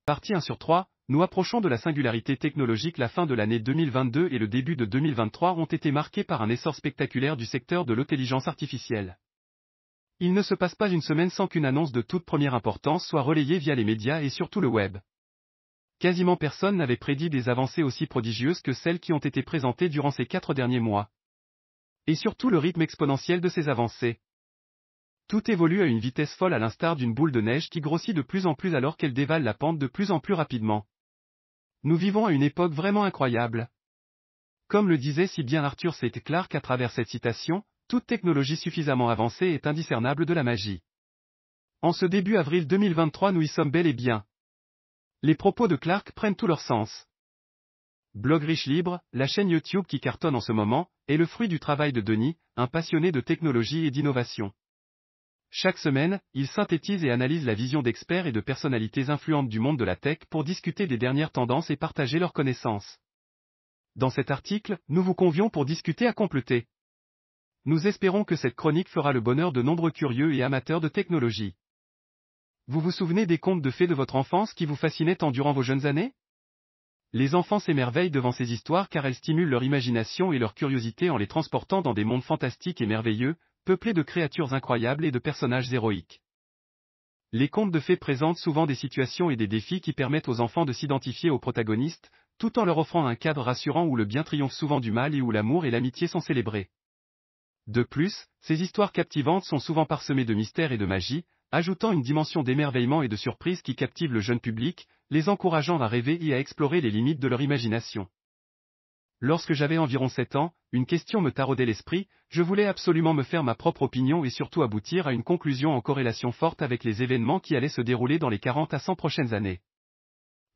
Partie 1 sur 3, nous approchons de la singularité technologique. La fin de l'année 2022 et le début de 2023 ont été marqués par un essor spectaculaire du secteur de l'intelligence artificielle. Il ne se passe pas une semaine sans qu'une annonce de toute première importance soit relayée via les médias et surtout le web. Quasiment personne n'avait prédit des avancées aussi prodigieuses que celles qui ont été présentées durant ces 4 derniers mois. Et surtout le rythme exponentiel de ces avancées. Tout évolue à une vitesse folle à l'instar d'une boule de neige qui grossit de plus en plus alors qu'elle dévale la pente de plus en plus rapidement. Nous vivons à une époque vraiment incroyable. Comme le disait si bien Arthur C. Clarke à travers cette citation, toute technologie suffisamment avancée est indiscernable de la magie. En ce début avril 2023 nous y sommes bel et bien. Les propos de Clarke prennent tout leur sens. Blog Riche Libre, la chaîne YouTube qui cartonne en ce moment, est le fruit du travail de Denis, un passionné de technologie et d'innovation. Chaque semaine, il synthétise et analyse la vision d'experts et de personnalités influentes du monde de la tech pour discuter des dernières tendances et partager leurs connaissances. Dans cet article, nous vous convions pour discuter à compléter. Nous espérons que cette chronique fera le bonheur de nombreux curieux et amateurs de technologie. Vous vous souvenez des contes de fées de votre enfance qui vous fascinaient tant durant vos jeunes années? Les enfants s'émerveillent devant ces histoires car elles stimulent leur imagination et leur curiosité en les transportant dans des mondes fantastiques et merveilleux, peuplés de créatures incroyables et de personnages héroïques. Les contes de fées présentent souvent des situations et des défis qui permettent aux enfants de s'identifier aux protagonistes, tout en leur offrant un cadre rassurant où le bien triomphe souvent du mal et où l'amour et l'amitié sont célébrés. De plus, ces histoires captivantes sont souvent parsemées de mystères et de magie, ajoutant une dimension d'émerveillement et de surprise qui captive le jeune public, les encourageant à rêver et à explorer les limites de leur imagination. Lorsque j'avais environ 7 ans, une question me taraudait l'esprit, je voulais absolument me faire ma propre opinion et surtout aboutir à une conclusion en corrélation forte avec les événements qui allaient se dérouler dans les 40 à 100 prochaines années.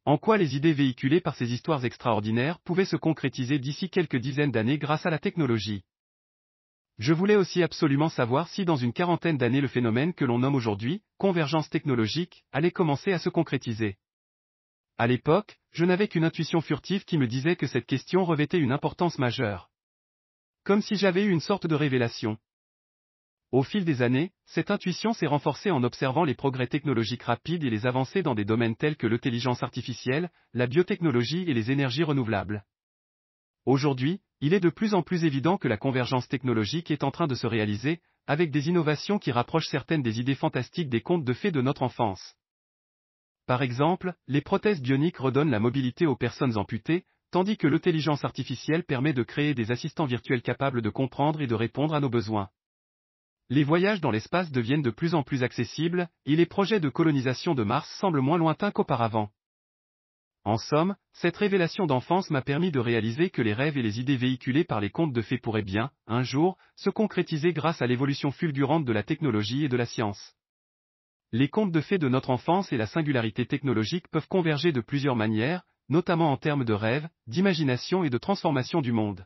En quoi les idées véhiculées par ces histoires extraordinaires pouvaient se concrétiser d'ici quelques dizaines d'années grâce à la technologie. Je voulais aussi absolument savoir si dans une quarantaine d'années le phénomène que l'on nomme aujourd'hui, convergence technologique, allait commencer à se concrétiser. À l'époque, je n'avais qu'une intuition furtive qui me disait que cette question revêtait une importance majeure. Comme si j'avais eu une sorte de révélation. Au fil des années, cette intuition s'est renforcée en observant les progrès technologiques rapides et les avancées dans des domaines tels que l'intelligence artificielle, la biotechnologie et les énergies renouvelables. Aujourd'hui, il est de plus en plus évident que la convergence technologique est en train de se réaliser, avec des innovations qui rapprochent certaines des idées fantastiques des contes de fées de notre enfance. Par exemple, les prothèses bioniques redonnent la mobilité aux personnes amputées, tandis que l'intelligence artificielle permet de créer des assistants virtuels capables de comprendre et de répondre à nos besoins. Les voyages dans l'espace deviennent de plus en plus accessibles, et les projets de colonisation de Mars semblent moins lointains qu'auparavant. En somme, cette révélation d'enfance m'a permis de réaliser que les rêves et les idées véhiculées par les contes de fées pourraient bien, un jour, se concrétiser grâce à l'évolution fulgurante de la technologie et de la science. Les contes de fées de notre enfance et la singularité technologique peuvent converger de plusieurs manières, notamment en termes de rêve, d'imagination et de transformation du monde.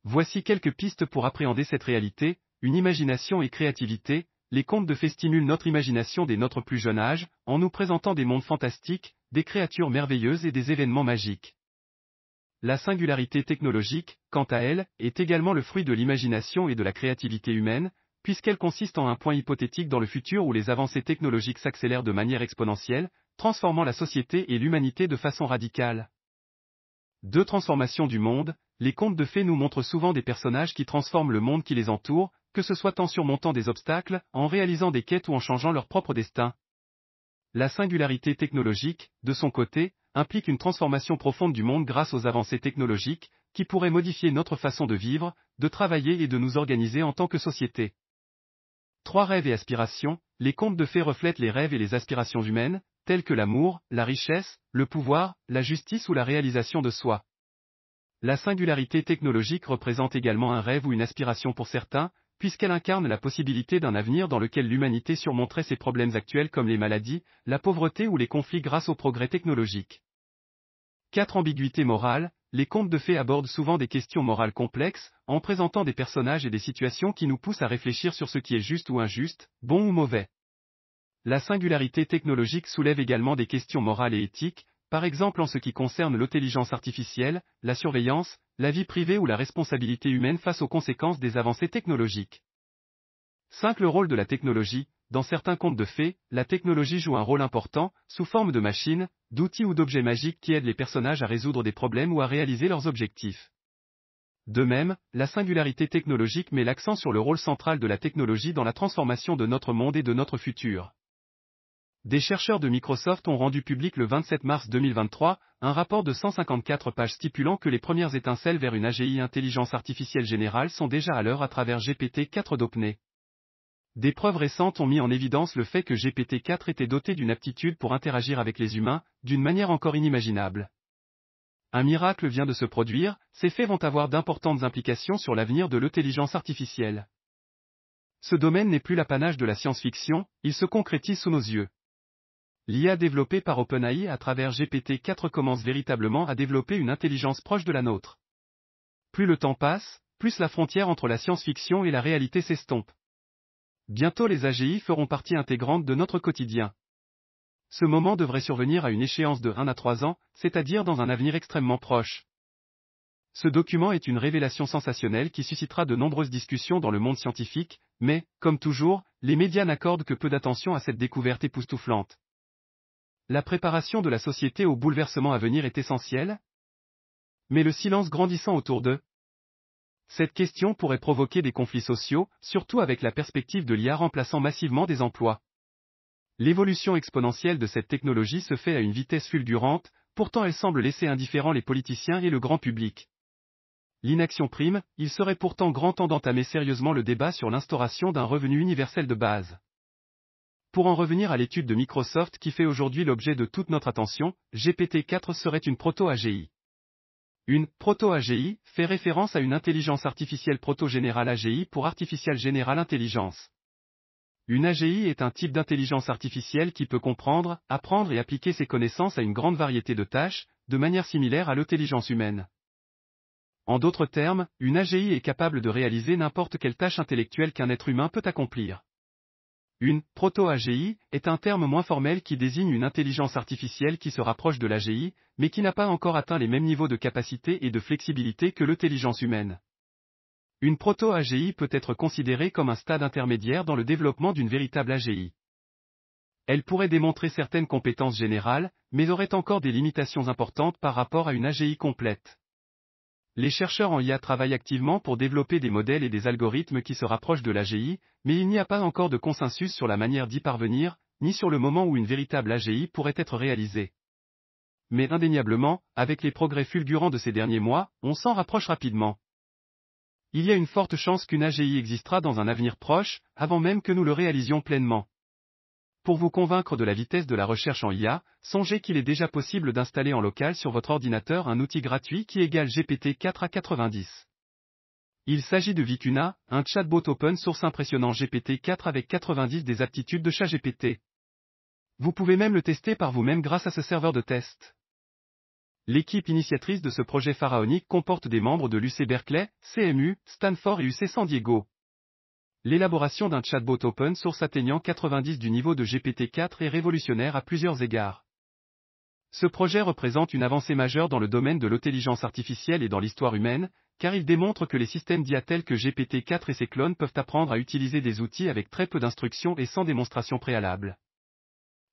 Voici quelques pistes pour appréhender cette réalité, une imagination et créativité. Les contes de fées stimulent notre imagination dès notre plus jeune âge, en nous présentant des mondes fantastiques, des créatures merveilleuses et des événements magiques. La singularité technologique, quant à elle, est également le fruit de l'imagination et de la créativité humaine, puisqu'elle consiste en un point hypothétique dans le futur où les avancées technologiques s'accélèrent de manière exponentielle, transformant la société et l'humanité de façon radicale. Deux transformations du monde, les contes de fées nous montrent souvent des personnages qui transforment le monde qui les entoure, que ce soit en surmontant des obstacles, en réalisant des quêtes ou en changeant leur propre destin. La singularité technologique, de son côté, implique une transformation profonde du monde grâce aux avancées technologiques, qui pourraient modifier notre façon de vivre, de travailler et de nous organiser en tant que société. 3 rêves et aspirations, les contes de fées reflètent les rêves et les aspirations humaines, tels que l'amour, la richesse, le pouvoir, la justice ou la réalisation de soi. La singularité technologique représente également un rêve ou une aspiration pour certains, puisqu'elle incarne la possibilité d'un avenir dans lequel l'humanité surmonterait ses problèmes actuels comme les maladies, la pauvreté ou les conflits grâce au progrès technologique. 4 ambiguïtés morales, les contes de fées abordent souvent des questions morales complexes, en présentant des personnages et des situations qui nous poussent à réfléchir sur ce qui est juste ou injuste, bon ou mauvais. La singularité technologique soulève également des questions morales et éthiques, par exemple en ce qui concerne l'intelligence artificielle, la surveillance, la vie privée ou la responsabilité humaine face aux conséquences des avancées technologiques. 5. Le rôle de la technologie. dans certains contes de fées, la technologie joue un rôle important, sous forme de machines, d'outils ou d'objets magiques qui aident les personnages à résoudre des problèmes ou à réaliser leurs objectifs. De même, la singularité technologique met l'accent sur le rôle central de la technologie dans la transformation de notre monde et de notre futur. Des chercheurs de Microsoft ont rendu public le 27 mars 2023 un rapport de 154 pages stipulant que les premières étincelles vers une AGI intelligence artificielle générale sont déjà à l'œuvre à travers GPT-4 d'OpenAI. Des preuves récentes ont mis en évidence le fait que GPT-4 était doté d'une aptitude pour interagir avec les humains, d'une manière encore inimaginable. Un miracle vient de se produire, ces faits vont avoir d'importantes implications sur l'avenir de l'intelligence artificielle. Ce domaine n'est plus l'apanage de la science-fiction, il se concrétise sous nos yeux. L'IA développée par OpenAI à travers GPT-4 commence véritablement à développer une intelligence proche de la nôtre. Plus le temps passe, plus la frontière entre la science-fiction et la réalité s'estompe. Bientôt les AGI feront partie intégrante de notre quotidien. Ce moment devrait survenir à une échéance de 1 à 3 ans, c'est-à-dire dans un avenir extrêmement proche. Ce document est une révélation sensationnelle qui suscitera de nombreuses discussions dans le monde scientifique, mais, comme toujours, les médias n'accordent que peu d'attention à cette découverte époustouflante. La préparation de la société au bouleversement à venir est essentielle? Mais le silence grandissant autour d'eux? Cette question pourrait provoquer des conflits sociaux, surtout avec la perspective de l'IA remplaçant massivement des emplois. L'évolution exponentielle de cette technologie se fait à une vitesse fulgurante, pourtant elle semble laisser indifférents les politiciens et le grand public. L'inaction prime, il serait pourtant grand temps d'entamer sérieusement le débat sur l'instauration d'un revenu universel de base. Pour en revenir à l'étude de Microsoft qui fait aujourd'hui l'objet de toute notre attention, GPT-4 serait une proto-AGI. Une proto-AGI fait référence à une intelligence artificielle proto-générale AGI pour Artificial General Intelligence. Une AGI est un type d'intelligence artificielle qui peut comprendre, apprendre et appliquer ses connaissances à une grande variété de tâches, de manière similaire à l'intelligence humaine. En d'autres termes, une AGI est capable de réaliser n'importe quelle tâche intellectuelle qu'un être humain peut accomplir. Une proto-AGI est un terme moins formel qui désigne une intelligence artificielle qui se rapproche de l'AGI, mais qui n'a pas encore atteint les mêmes niveaux de capacité et de flexibilité que l'intelligence humaine. Une proto-AGI peut être considérée comme un stade intermédiaire dans le développement d'une véritable AGI. Elle pourrait démontrer certaines compétences générales, mais aurait encore des limitations importantes par rapport à une AGI complète. Les chercheurs en IA travaillent activement pour développer des modèles et des algorithmes qui se rapprochent de l'AGI, mais il n'y a pas encore de consensus sur la manière d'y parvenir, ni sur le moment où une véritable AGI pourrait être réalisée. Mais indéniablement, avec les progrès fulgurants de ces derniers mois, on s'en rapproche rapidement. Il y a une forte chance qu'une AGI existera dans un avenir proche, avant même que nous le réalisions pleinement. Pour vous convaincre de la vitesse de la recherche en IA, songez qu'il est déjà possible d'installer en local sur votre ordinateur un outil gratuit qui égale GPT-4 à 90. Il s'agit de Vicuna, un chatbot open source impressionnant GPT-4 avec 90 des aptitudes de ChatGPT. Vous pouvez même le tester par vous-même grâce à ce serveur de test. L'équipe initiatrice de ce projet pharaonique comporte des membres de l'UC Berkeley, CMU, Stanford et UC San Diego. L'élaboration d'un chatbot open source atteignant 90 du niveau de GPT-4 est révolutionnaire à plusieurs égards. Ce projet représente une avancée majeure dans le domaine de l'intelligence artificielle et dans l'histoire humaine, car il démontre que les systèmes d'IA tels que GPT-4 et ses clones peuvent apprendre à utiliser des outils avec très peu d'instructions et sans démonstration préalable.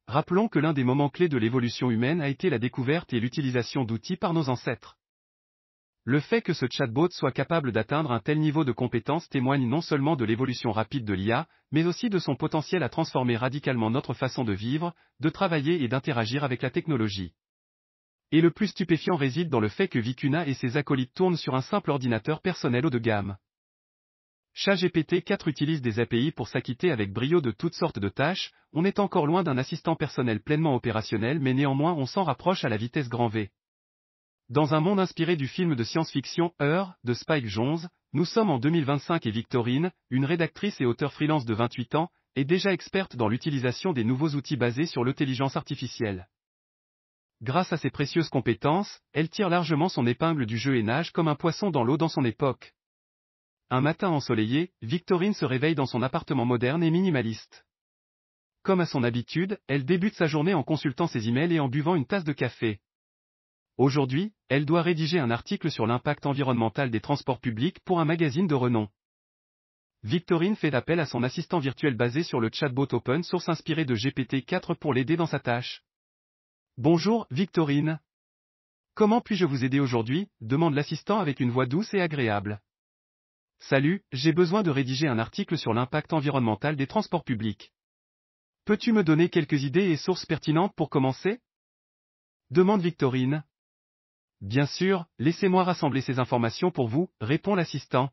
Rappelons que l'un des moments clés de l'évolution humaine a été la découverte et l'utilisation d'outils par nos ancêtres. Le fait que ce chatbot soit capable d'atteindre un tel niveau de compétence témoigne non seulement de l'évolution rapide de l'IA, mais aussi de son potentiel à transformer radicalement notre façon de vivre, de travailler et d'interagir avec la technologie. Et le plus stupéfiant réside dans le fait que Vicuna et ses acolytes tournent sur un simple ordinateur personnel haut de gamme. ChatGPT-4 utilise des API pour s'acquitter avec brio de toutes sortes de tâches, on est encore loin d'un assistant personnel pleinement opérationnel mais néanmoins on s'en rapproche à la vitesse grand V. Dans un monde inspiré du film de science-fiction Her, de Spike Jonze, nous sommes en 2025 et Victorine, une rédactrice et auteure freelance de 28 ans, est déjà experte dans l'utilisation des nouveaux outils basés sur l'intelligence artificielle. Grâce à ses précieuses compétences, elle tire largement son épingle du jeu et nage comme un poisson dans l'eau dans son époque. Un matin ensoleillé, Victorine se réveille dans son appartement moderne et minimaliste. Comme à son habitude, elle débute sa journée en consultant ses emails et en buvant une tasse de café. Aujourd'hui, elle doit rédiger un article sur l'impact environnemental des transports publics pour un magazine de renom. Victorine fait appel à son assistant virtuel basé sur le chatbot open source inspiré de GPT-4 pour l'aider dans sa tâche. Bonjour, Victorine. Comment puis-je vous aider aujourd'hui, demande l'assistant avec une voix douce et agréable. Salut, j'ai besoin de rédiger un article sur l'impact environnemental des transports publics. Peux-tu me donner quelques idées et sources pertinentes pour commencer? Demande Victorine. Bien sûr, laissez-moi rassembler ces informations pour vous, répond l'assistant.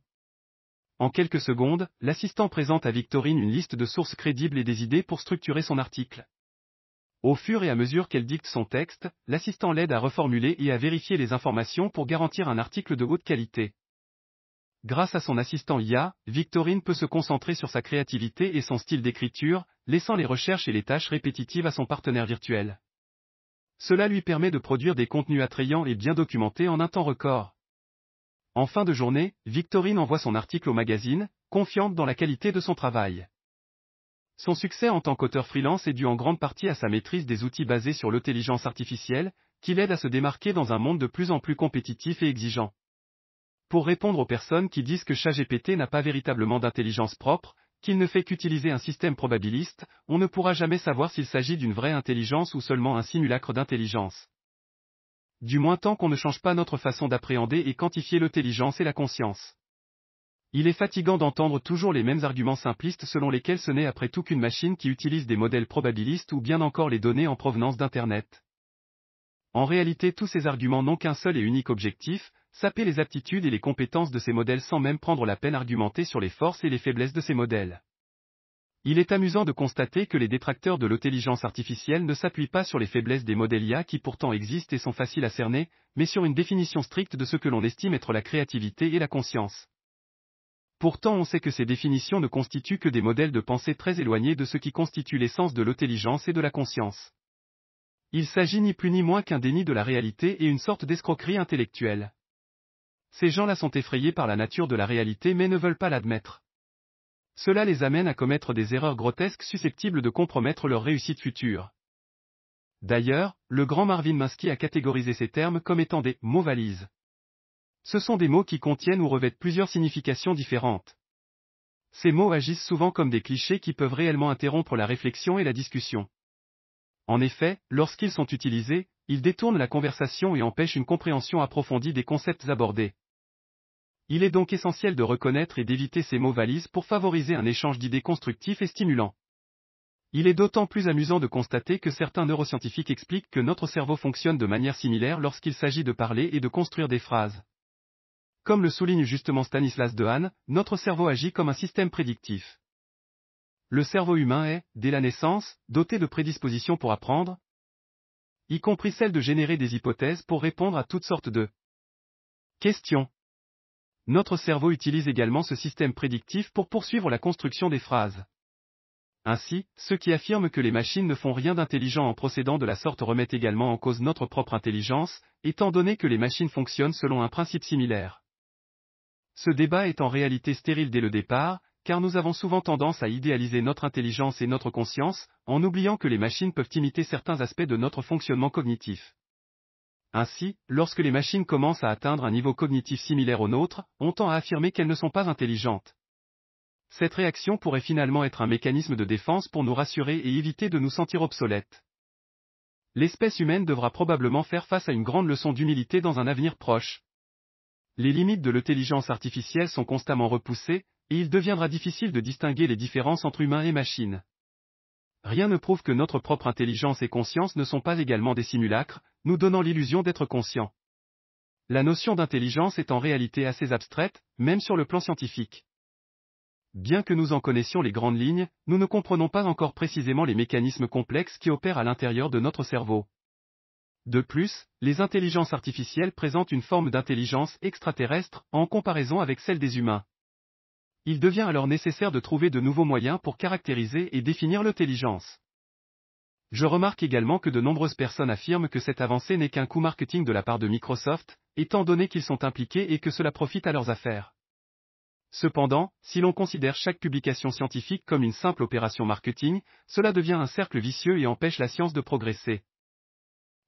En quelques secondes, l'assistant présente à Victorine une liste de sources crédibles et des idées pour structurer son article. Au fur et à mesure qu'elle dicte son texte, l'assistant l'aide à reformuler et à vérifier les informations pour garantir un article de haute qualité. Grâce à son assistant IA, Victorine peut se concentrer sur sa créativité et son style d'écriture, laissant les recherches et les tâches répétitives à son partenaire virtuel. Cela lui permet de produire des contenus attrayants et bien documentés en un temps record. En fin de journée, Victorine envoie son article au magazine, confiante dans la qualité de son travail. Son succès en tant qu'auteur freelance est dû en grande partie à sa maîtrise des outils basés sur l'intelligence artificielle, qui l'aide à se démarquer dans un monde de plus en plus compétitif et exigeant. Pour répondre aux personnes qui disent que ChatGPT n'a pas véritablement d'intelligence propre, qu'il ne fait qu'utiliser un système probabiliste, on ne pourra jamais savoir s'il s'agit d'une vraie intelligence ou seulement un simulacre d'intelligence. Du moins tant qu'on ne change pas notre façon d'appréhender et quantifier l'intelligence et la conscience. Il est fatigant d'entendre toujours les mêmes arguments simplistes selon lesquels ce n'est après tout qu'une machine qui utilise des modèles probabilistes ou bien encore les données en provenance d'Internet. En réalité, tous ces arguments n'ont qu'un seul et unique objectif, saper les aptitudes et les compétences de ces modèles sans même prendre la peine d'argumenter sur les forces et les faiblesses de ces modèles. Il est amusant de constater que les détracteurs de l'intelligence artificielle ne s'appuient pas sur les faiblesses des modèles IA qui pourtant existent et sont faciles à cerner, mais sur une définition stricte de ce que l'on estime être la créativité et la conscience. Pourtant on sait que ces définitions ne constituent que des modèles de pensée très éloignés de ce qui constitue l'essence de l'intelligence et de la conscience. Il s'agit ni plus ni moins qu'un déni de la réalité et une sorte d'escroquerie intellectuelle. Ces gens-là sont effrayés par la nature de la réalité mais ne veulent pas l'admettre. Cela les amène à commettre des erreurs grotesques susceptibles de compromettre leur réussite future. D'ailleurs, le grand Marvin Minsky a catégorisé ces termes comme étant des mots valises. Ce sont des mots qui contiennent ou revêtent plusieurs significations différentes. Ces mots agissent souvent comme des clichés qui peuvent réellement interrompre la réflexion et la discussion. En effet, lorsqu'ils sont utilisés, ils détournent la conversation et empêchent une compréhension approfondie des concepts abordés. Il est donc essentiel de reconnaître et d'éviter ces mots valises pour favoriser un échange d'idées constructif et stimulant. Il est d'autant plus amusant de constater que certains neuroscientifiques expliquent que notre cerveau fonctionne de manière similaire lorsqu'il s'agit de parler et de construire des phrases. Comme le souligne justement Stanislas Dehaene, notre cerveau agit comme un système prédictif. Le cerveau humain est, dès la naissance, doté de prédispositions pour apprendre, y compris celle de générer des hypothèses pour répondre à toutes sortes de questions. Notre cerveau utilise également ce système prédictif pour poursuivre la construction des phrases. Ainsi, ceux qui affirment que les machines ne font rien d'intelligent en procédant de la sorte remettent également en cause notre propre intelligence, étant donné que les machines fonctionnent selon un principe similaire. Ce débat est en réalité stérile dès le départ, car nous avons souvent tendance à idéaliser notre intelligence et notre conscience, en oubliant que les machines peuvent imiter certains aspects de notre fonctionnement cognitif. Ainsi, lorsque les machines commencent à atteindre un niveau cognitif similaire au nôtre, on tend à affirmer qu'elles ne sont pas intelligentes. Cette réaction pourrait finalement être un mécanisme de défense pour nous rassurer et éviter de nous sentir obsolètes. L'espèce humaine devra probablement faire face à une grande leçon d'humilité dans un avenir proche. Les limites de l'intelligence artificielle sont constamment repoussées, et il deviendra difficile de distinguer les différences entre humains et machines. Rien ne prouve que notre propre intelligence et conscience ne sont pas également des simulacres, nous donnant l'illusion d'être conscients. La notion d'intelligence est en réalité assez abstraite, même sur le plan scientifique. Bien que nous en connaissions les grandes lignes, nous ne comprenons pas encore précisément les mécanismes complexes qui opèrent à l'intérieur de notre cerveau. De plus, les intelligences artificielles présentent une forme d'intelligence extraterrestre en comparaison avec celle des humains. Il devient alors nécessaire de trouver de nouveaux moyens pour caractériser et définir l'intelligence. Je remarque également que de nombreuses personnes affirment que cette avancée n'est qu'un coup marketing de la part de Microsoft, étant donné qu'ils sont impliqués et que cela profite à leurs affaires. Cependant, si l'on considère chaque publication scientifique comme une simple opération marketing, cela devient un cercle vicieux et empêche la science de progresser.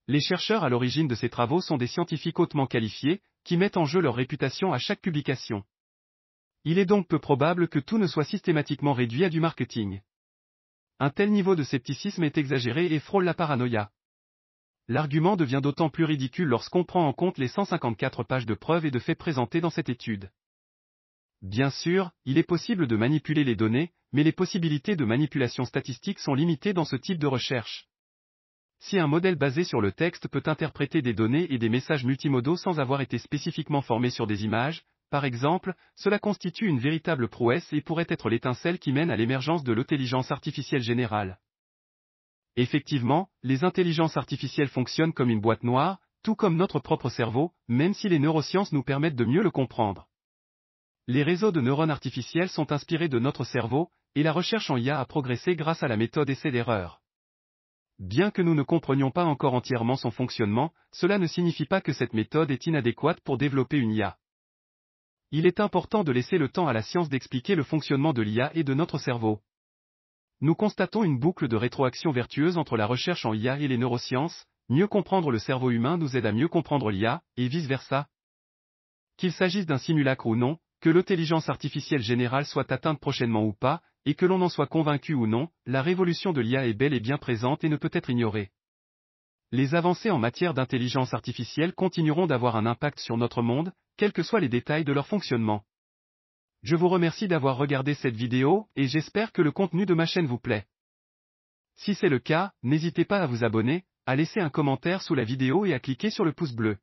Les chercheurs à l'origine de ces travaux sont des scientifiques hautement qualifiés, qui mettent en jeu leur réputation à chaque publication. Il est donc peu probable que tout ne soit systématiquement réduit à du marketing. Un tel niveau de scepticisme est exagéré et frôle la paranoïa. L'argument devient d'autant plus ridicule lorsqu'on prend en compte les 154 pages de preuves et de faits présentés dans cette étude. Bien sûr, il est possible de manipuler les données, mais les possibilités de manipulation statistique sont limitées dans ce type de recherche. Si un modèle basé sur le texte peut interpréter des données et des messages multimodaux sans avoir été spécifiquement formé sur des images, par exemple, cela constitue une véritable prouesse et pourrait être l'étincelle qui mène à l'émergence de l'intelligence artificielle générale. Effectivement, les intelligences artificielles fonctionnent comme une boîte noire, tout comme notre propre cerveau, même si les neurosciences nous permettent de mieux le comprendre. Les réseaux de neurones artificiels sont inspirés de notre cerveau, et la recherche en IA a progressé grâce à la méthode essai-d'erreur. Bien que nous ne comprenions pas encore entièrement son fonctionnement, cela ne signifie pas que cette méthode est inadéquate pour développer une IA. Il est important de laisser le temps à la science d'expliquer le fonctionnement de l'IA et de notre cerveau. Nous constatons une boucle de rétroaction vertueuse entre la recherche en IA et les neurosciences, mieux comprendre le cerveau humain nous aide à mieux comprendre l'IA, et vice-versa. Qu'il s'agisse d'un simulacre ou non, que l'intelligence artificielle générale soit atteinte prochainement ou pas, et que l'on en soit convaincu ou non, la révolution de l'IA est bel et bien présente et ne peut être ignorée. Les avancées en matière d'intelligence artificielle continueront d'avoir un impact sur notre monde, quels que soient les détails de leur fonctionnement. Je vous remercie d'avoir regardé cette vidéo, et j'espère que le contenu de ma chaîne vous plaît. Si c'est le cas, n'hésitez pas à vous abonner, à laisser un commentaire sous la vidéo et à cliquer sur le pouce bleu.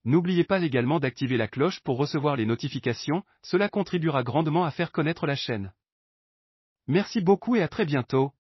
N'oubliez pas également d'activer la cloche pour recevoir les notifications, cela contribuera grandement à faire connaître la chaîne. Merci beaucoup et à très bientôt.